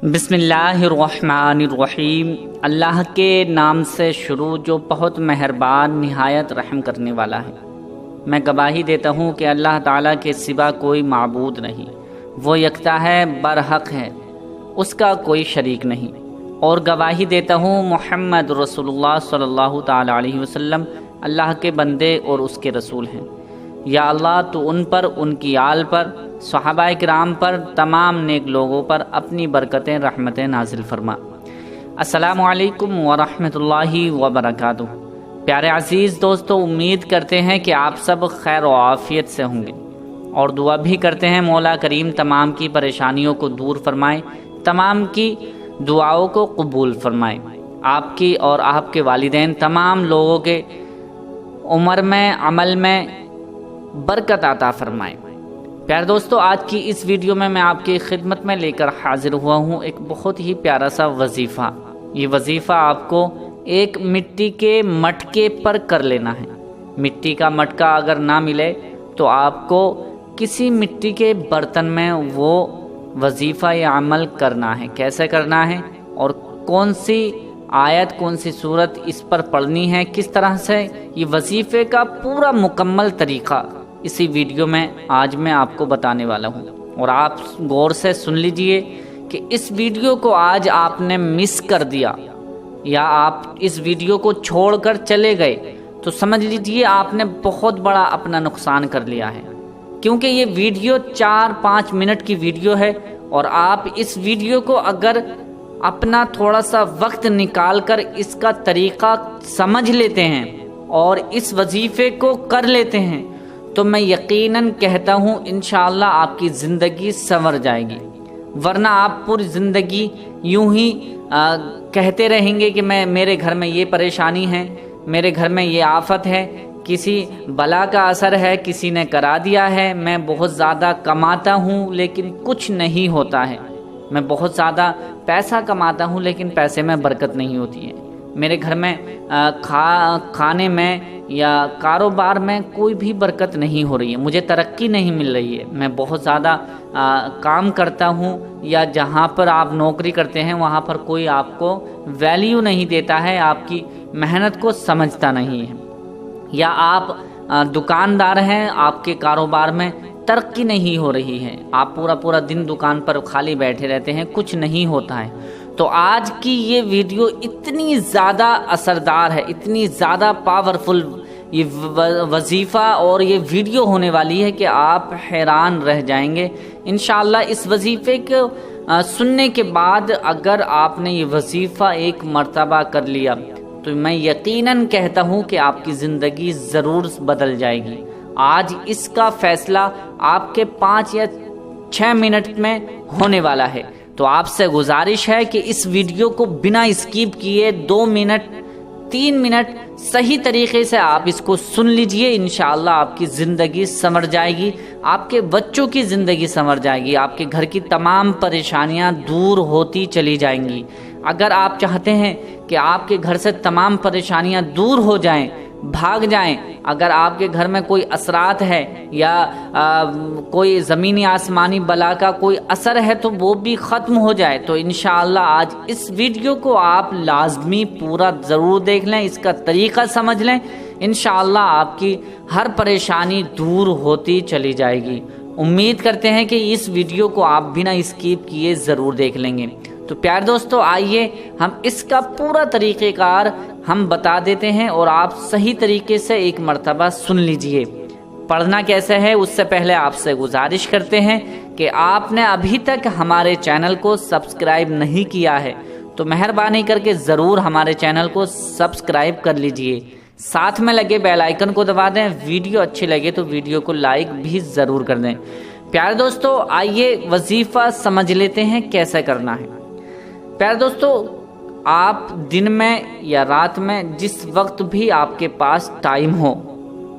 बिस्मिल्लाहिर्रहमानिर्रहीम। अल्लाह के नाम से शुरू जो बहुत मेहरबान निहायत रहम करने वाला है। मैं गवाही देता हूँ कि अल्लाह ताला के सिवा कोई माबूद नहीं, वो यकता है, बरहक है, उसका कोई शरीक नहीं। और गवाही देता हूँ मोहम्मद रसूलुल्लाह सल्लल्लाहु ताला अलैहि वसल्लम अल्लाह के बंदे और उसके रसूल हैं। या अल्लाह तो उन पर, उनकी आल पर, सहाबाए किराम पर, तमाम नेक लोगों पर अपनी बरकतें रहमतें नाजिल फरमा। अस्सलामु अलैकुम वरहमतुल्लाहि वबरकातुहू। प्यारे अज़ीज़ दोस्तों, उम्मीद करते हैं कि आप सब खैर व आफ़ियत से होंगे और दुआ भी करते हैं मौला करीम तमाम की परेशानियों को दूर फरमाए, तमाम की दुआओं को कबूल फरमाए, आपकी और आपके वालिदैन तमाम लोगों के उम्र में, अमल में बरकत अता फरमाए। प्यारे दोस्तों, आज की इस वीडियो में मैं आपकी खिदमत में लेकर हाजिर हुआ हूँ एक बहुत ही प्यारा सा वजीफ़ा। ये वजीफ़ा आपको एक मिट्टी के मटके पर कर लेना है। मिट्टी का मटका अगर ना मिले तो आपको किसी मिट्टी के बर्तन में वो वजीफ़ा या अमल करना है। कैसे करना है और कौन सी आयत, कौन सी सूरत इस पर पढ़नी है, किस तरह से ये वजीफ़े का पूरा मुकम्मल तरीक़ा इसी वीडियो में आज मैं आपको बताने वाला हूँ। और आप गौर से सुन लीजिए कि इस वीडियो को आज आपने मिस कर दिया या आप इस वीडियो को छोड़कर चले गए तो समझ लीजिए आपने बहुत बड़ा अपना नुकसान कर लिया है। क्योंकि ये वीडियो 4-5 मिनट की वीडियो है और आप इस वीडियो को अगर अपना थोड़ा सा वक्त निकाल कर इसका तरीक़ा समझ लेते हैं और इस वजीफ़े को कर लेते हैं तो मैं यकीनन कहता हूँ इंशाअल्लाह आपकी ज़िंदगी संवर जाएगी। वरना आप पूरी ज़िंदगी यूं ही कहते रहेंगे कि मेरे घर में ये परेशानी है, मेरे घर में ये आफत है, किसी बला का असर है, किसी ने करा दिया है, मैं बहुत ज़्यादा कमाता हूँ लेकिन कुछ नहीं होता है, मैं बहुत ज़्यादा पैसा कमाता हूँ लेकिन पैसे में बरकत नहीं होती है, मेरे घर में खाने में या कारोबार में कोई भी बरकत नहीं हो रही है, मुझे तरक्की नहीं मिल रही है, मैं बहुत ज़्यादा काम करता हूँ या जहाँ पर आप नौकरी करते हैं वहाँ पर कोई आपको वैल्यू नहीं देता है, आपकी मेहनत को समझता नहीं है। या आप दुकानदार हैं, आपके कारोबार में तरक्की नहीं हो रही है, आप पूरा पूरा दिन दुकान पर खाली बैठे रहते हैं, कुछ नहीं होता है। तो आज की ये वीडियो इतनी ज़्यादा असरदार है, इतनी ज़्यादा पावरफुल ये वजीफ़ा और ये वीडियो होने वाली है कि आप हैरान रह जाएंगे। इंशाअल्लाह इस वजीफ़े को सुनने के बाद अगर आपने ये वजीफ़ा एक मर्तबा कर लिया तो मैं यकीनन कहता हूँ कि आपकी ज़िंदगी ज़रूर बदल जाएगी। आज इसका फ़ैसला आपके 5 या 6 मिनट में होने वाला है। तो आपसे गुजारिश है कि इस वीडियो को बिना स्किप किए 2 मिनट 3 मिनट सही तरीके से आप इसको सुन लीजिए। इंशाअल्लाह आपकी ज़िंदगी संवर जाएगी, आपके बच्चों की ज़िंदगी संवर जाएगी, आपके घर की तमाम परेशानियां दूर होती चली जाएंगी। अगर आप चाहते हैं कि आपके घर से तमाम परेशानियां दूर हो जाएं, भाग जाएं, अगर आपके घर में कोई असरात है या कोई ज़मीनी आसमानी बला का कोई असर है तो वो भी ख़त्म हो जाए, तो इंशाअल्लाह आज इस वीडियो को आप लाजमी पूरा ज़रूर देख लें, इसका तरीक़ा समझ लें। इंशाअल्लाह आपकी हर परेशानी दूर होती चली जाएगी। उम्मीद करते हैं कि इस वीडियो को आप बिना स्किप किए ज़रूर देख लेंगे। तो प्यारे दोस्तों, आइए हम इसका पूरा तरीक़ेकार हम बता देते हैं और आप सही तरीके से एक मर्तबा सुन लीजिए। पढ़ना कैसे है उससे पहले आपसे गुजारिश करते हैं कि आपने अभी तक हमारे चैनल को सब्सक्राइब नहीं किया है तो मेहरबानी करके ज़रूर हमारे चैनल को सब्सक्राइब कर लीजिए, साथ में लगे बेल आइकन को दबा दें। वीडियो अच्छी लगे तो वीडियो को लाइक भी ज़रूर कर दें। प्यारे दोस्तों, आइए वजीफ़ा समझ लेते हैं कैसे करना है। प्यारे दोस्तों, आप दिन में या रात में जिस वक्त भी आपके पास टाइम हो,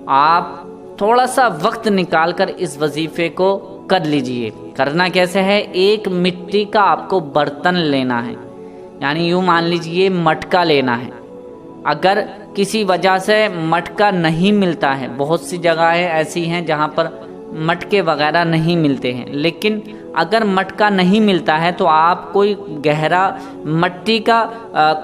आप थोड़ा सा वक्त निकाल कर इस वजीफ़े को कर लीजिए। करना कैसे है, एक मिट्टी का आपको बर्तन लेना है, यानी यूँ मान लीजिए मटका लेना है। अगर किसी वजह से मटका नहीं मिलता है, बहुत सी जगहें ऐसी हैं जहाँ पर मटके वगैरह नहीं मिलते हैं। लेकिन अगर मटका नहीं मिलता है तो आप कोई गहरा मिट्टी का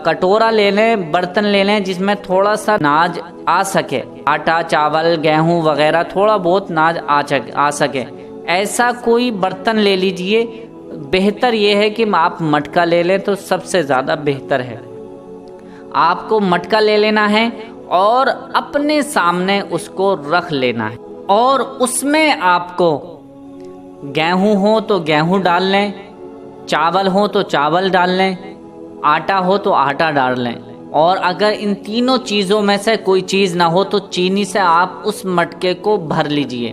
कटोरा ले लें, बर्तन ले लें जिसमें थोड़ा सा नाज आ सके, आटा चावल गेहूं वगैरह थोड़ा बहुत नाज आ सके, ऐसा कोई बर्तन ले लीजिए। बेहतर ये है कि आप मटका ले लें तो सबसे ज़्यादा बेहतर है। आपको मटका ले लेना है और अपने सामने उसको रख लेना है और उसमें आपको गेहूं हो तो गेहूं डाल लें, चावल हो तो चावल डाल लें, आटा हो तो आटा डाल लें। और अगर इन तीनों चीज़ों में से कोई चीज़ ना हो तो चीनी से आप उस मटके को भर लीजिए।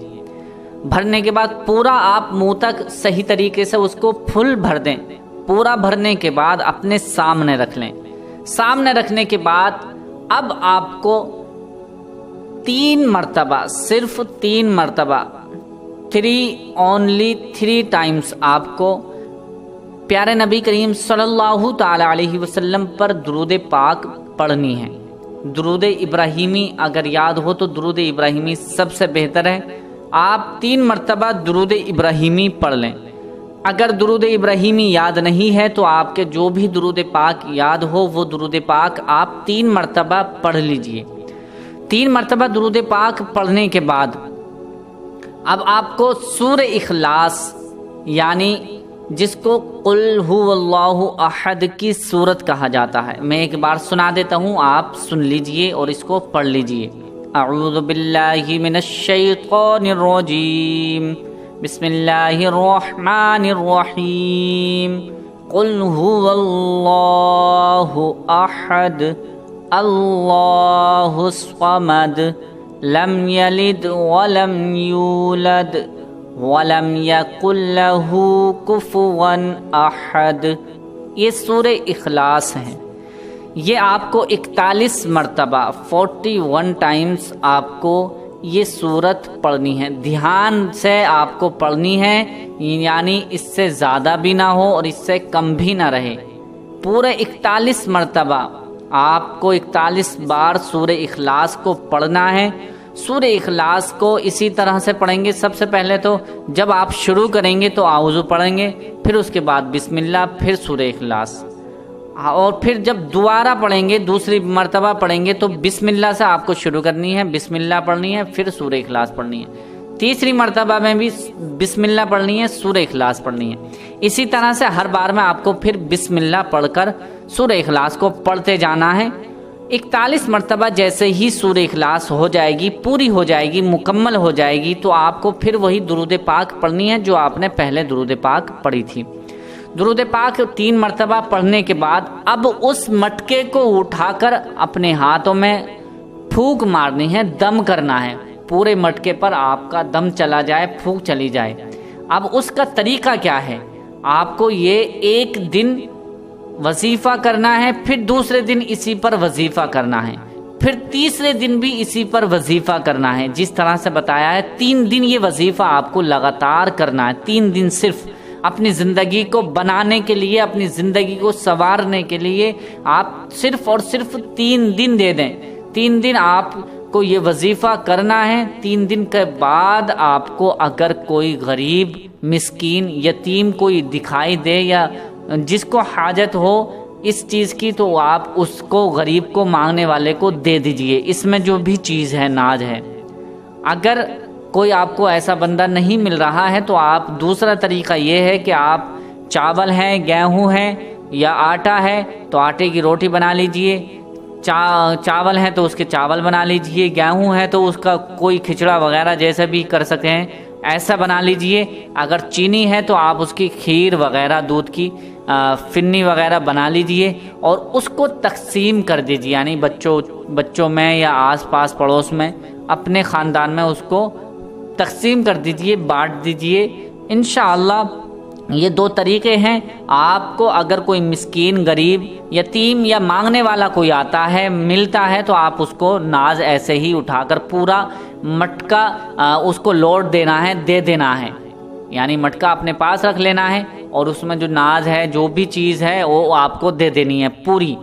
भरने के बाद पूरा आप मुंह तक सही तरीके से उसको फुल भर दें। पूरा भरने के बाद अपने सामने रख लें। सामने रखने के बाद अब आपको 3 मरतबा, सिर्फ 3 मरतबा, 3 टाइम्स आपको प्यारे नबी करीम सल्लल्लाहु ताला अलैहि वसल्लम पर दुरूद पाक पढ़नी है। दुरूद इब्राहिमी अगर याद हो तो दुरूद इब्राहिमी सबसे बेहतर है। आप 3 मरतबा दुरूद इब्राहिमी पढ़ लें। अगर दुरूद इब्राहिमी याद नहीं है तो आपके जो भी दुरूद पाक याद हो वो दुरूद पाक आप 3 मरतबा पढ़ लीजिए। 3 मरतबा दुरूद पाक पढ़ने के बाद अब आपको सूरह इखलास, यानी जिसको कुल हुवल्लाहु अहद की सूरत कहा जाता है, मैं एक बार सुना देता हूँ, आप सुन लीजिए और इसको पढ़ लीजिए। अऊज़ु बिल्लाहि मिनश शैतानिर रजीम, बिस्मिल्लाहिर रहमानिर रहीम, कुल हुवल्लाहु अहद, अल्लाहुस समद, लम यलिद वलम यूलद वलम यकुल लहू कुफुवन अहद। ये सूरह इखलास है। ये आपको 41 मरतबा 41 टाइम्स आपको ये सूरत पढ़नी है। ध्यान से आपको पढ़नी है, यानी इससे ज़्यादा भी ना हो और इससे कम भी ना रहे। पूरे 41 मरतबा आपको 41 बार सूरह इखलास को पढ़ना है। सूरह इखलास को इसी तरह से पढ़ेंगे। सबसे पहले तो जब आप शुरू करेंगे तो आउज़ू पढ़ेंगे, फिर उसके बाद बिस्मिल्लाह, फिर सूरह इखलास, और फिर जब दोबारा पढ़ेंगे, दूसरी मर्तबा पढ़ेंगे तो बिस्मिल्लाह से आपको शुरू करनी है, बिस्मिल्लाह पढ़नी है, फिर सूरह इखलास पढ़नी है। तीसरी मर्तबा में भी बिस्मिल्लाह पढ़नी है, सूरह इखलास पढ़नी है। इसी तरह से हर बार में आपको फिर बिस्मिल्लाह पढ़कर सूरह इखलास को पढ़ते जाना है। 41 मरतबा जैसे ही सूरह इखलास हो जाएगी, पूरी हो जाएगी, मुकम्मल हो जाएगी, तो आपको फिर वही दुरूद पाक पढ़नी है जो आपने पहले दुरूद पाक पढ़ी थी। दुरूद पाक 3 मरतबा पढ़ने के बाद अब उस मटके को उठाकर अपने हाथों में फूंक मारनी है, दम करना है। पूरे मटके पर आपका दम चला जाए, फूंक चली जाए। अब उसका तरीका क्या है? आपको ये एक दिन वजीफ़ा करना है, फिर दूसरे दिन इसी पर वजीफ़ा करना है, फिर तीसरे दिन भी इसी पर वजीफ़ा करना है। जिस तरह से बताया है 3 दिन ये वजीफ़ा आपको लगातार करना है। 3 दिन सिर्फ अपनी ज़िंदगी को बनाने के लिए, अपनी ज़िंदगी को संवारने के लिए आप सिर्फ और सिर्फ 3 दिन दे दें। 3 दिन आपको ये वजीफ़ा करना है। 3 दिन के बाद आपको अगर कोई गरीब, मिस्कीन, यतीम कोई दिखाई दे या जिसको हाजत हो इस चीज़ की, तो आप उसको, गरीब को, मांगने वाले को दे दीजिए। इसमें जो भी चीज़ है, नाज है। अगर कोई आपको ऐसा बंदा नहीं मिल रहा है तो आप दूसरा तरीका ये है कि आप चावल हैं, गेहूं है या आटा है तो आटे की रोटी बना लीजिए। चावल है तो उसके चावल बना लीजिए, गेहूं है तो उसका कोई खिचड़ा वगैरह जैसा भी कर सकते हैं, ऐसा बना लीजिए। अगर चीनी है तो आप उसकी खीर वगैरह, दूध की फिन्नी वगैरह बना लीजिए और उसको तकसीम कर दीजिए, यानी बच्चों में या आसपास पड़ोस में, अपने ख़ानदान में उसको तकसीम कर दीजिए, बांट दीजिए। इंशाअल्लाह ये 2 तरीके हैं। आपको अगर कोई मिस्कीन, गरीब, यतीम या मांगने वाला कोई आता है, मिलता है, तो आप उसको नाज ऐसे ही उठाकर पूरा मटका उसको लौट देना है, दे देना है। यानी मटका अपने पास रख लेना है और उसमें जो नाज है, जो भी चीज़ है, वो आपको दे देनी है पूरी।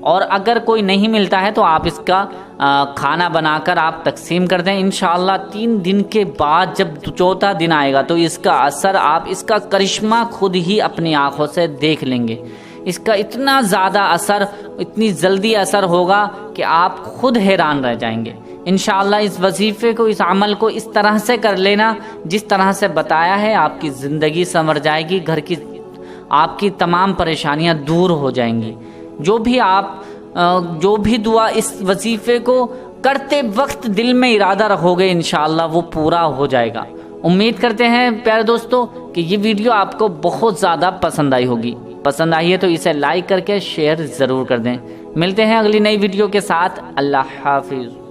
और अगर कोई नहीं मिलता है तो आप इसका खाना बनाकर आप तकसीम कर दें। इंशाअल्लाह 3 दिन के बाद जब चौथा दिन आएगा तो इसका असर, आप इसका करिश्मा खुद ही अपनी आँखों से देख लेंगे। इसका इतना ज़्यादा असर, इतनी जल्दी असर होगा कि आप खुद हैरान रह जाएंगे। इंशाअल्लाह इस वजीफ़े को, इस अमल को इस तरह से कर लेना जिस तरह से बताया है, आपकी ज़िंदगी संवर जाएगी, घर की आपकी तमाम परेशानियां दूर हो जाएंगी। जो भी दुआ इस वजीफ़े को करते वक्त दिल में इरादा रखोगे इंशाअल्लाह वो पूरा हो जाएगा। उम्मीद करते हैं प्यारे दोस्तों कि ये वीडियो आपको बहुत ज़्यादा पसंद आई होगी। पसंद आई है तो इसे लाइक करके शेयर ज़रूर कर दें। मिलते हैं अगली नई वीडियो के साथ। अल्लाह हाफिज़।